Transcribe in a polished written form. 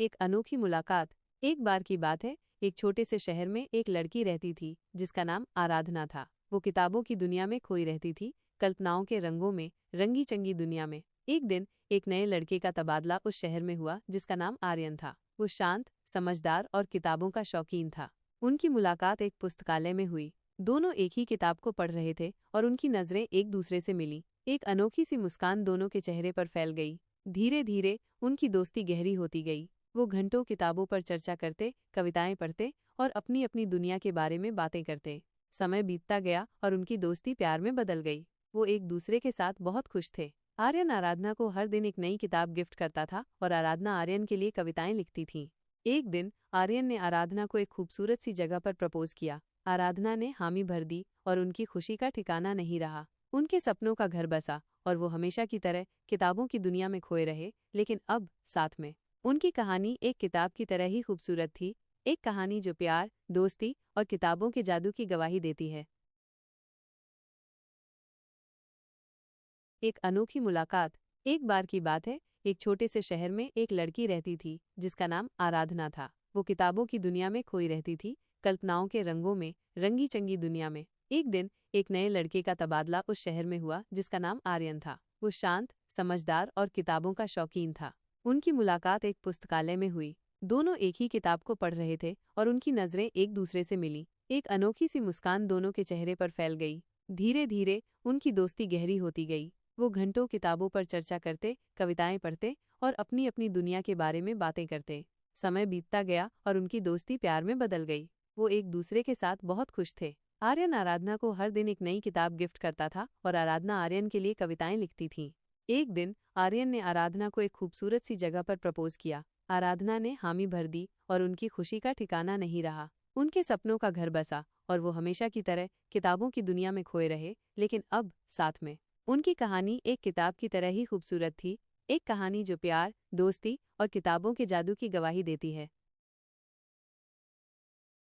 एक अनोखी मुलाकात। एक बार की बात है, एक छोटे से शहर में एक लड़की रहती थी जिसका नाम आराधना था। वो किताबों की दुनिया में खोई रहती थी, कल्पनाओं के रंगों में, रंगी चंगी दुनिया में। एक दिन एक नए लड़के का तबादला उस शहर में हुआ जिसका नाम आर्यन था। वो शांत, समझदार और किताबों का शौकीन था। उनकी मुलाकात एक पुस्तकालय में हुई। दोनों एक ही किताब को पढ़ रहे थे और उनकी नजरें एक दूसरे से मिली। एक अनोखी सी मुस्कान दोनों के चेहरे पर फैल गई। धीरे धीरे उनकी दोस्ती गहरी होती गई। वो घंटों किताबों पर चर्चा करते, कविताएं पढ़ते और अपनी अपनी दुनिया के बारे में बातें करते। समय बीतता गया और उनकी दोस्ती प्यार में बदल गई। वो एक दूसरे के साथ बहुत खुश थे। आर्यन आराधना को हर दिन एक नई किताब गिफ्ट करता था और आराधना आर्यन के लिए कविताएं लिखती थीं। एक दिन आर्यन ने आराधना को एक खूबसूरत सी जगह पर प्रपोज किया। आराधना ने हामी भर दी और उनकी खुशी का ठिकाना नहीं रहा। उनके सपनों का घर बसा और वो हमेशा की तरह किताबों की दुनिया में खोए रहे, लेकिन अब साथ में। उनकी कहानी एक किताब की तरह ही खूबसूरत थी, एक कहानी जो प्यार, दोस्ती और किताबों के जादू की गवाही देती है। एक अनोखी मुलाकात। एक बार की बात है, एक छोटे से शहर में एक लड़की रहती थी जिसका नाम आराधना था। वो किताबों की दुनिया में खोई रहती थी, कल्पनाओं के रंगों में, रंगी चंगी दुनिया में। एक दिन एक नए लड़के का तबादला उस शहर में हुआ जिसका नाम आर्यन था। वो शांत, समझदार और किताबों का शौकीन था। उनकी मुलाकात एक पुस्तकालय में हुई। दोनों एक ही किताब को पढ़ रहे थे और उनकी नजरें एक दूसरे से मिली। एक अनोखी सी मुस्कान दोनों के चेहरे पर फैल गई। धीरे धीरे उनकी दोस्ती गहरी होती गई। वो घंटों किताबों पर चर्चा करते, कविताएं पढ़ते और अपनी अपनी दुनिया के बारे में बातें करते। समय बीतता गया और उनकी दोस्ती प्यार में बदल गई। वो एक दूसरे के साथ बहुत खुश थे। आर्यन आराधना को हर दिन एक नई किताब गिफ्ट करता था और आराधना आर्यन के लिए कविताएं लिखती थीं। एक दिन आर्यन ने आराधना को एक खूबसूरत सी जगह पर प्रपोज किया। आराधना ने हामी भर दी और उनकी खुशी का ठिकाना नहीं रहा। उनके सपनों का घर बसा और वो हमेशा की तरह किताबों की दुनिया में खोए रहे, लेकिन अब साथ में। उनकी कहानी एक किताब की तरह ही खूबसूरत थी, एक कहानी जो प्यार, दोस्ती और किताबों के जादू की गवाही देती है।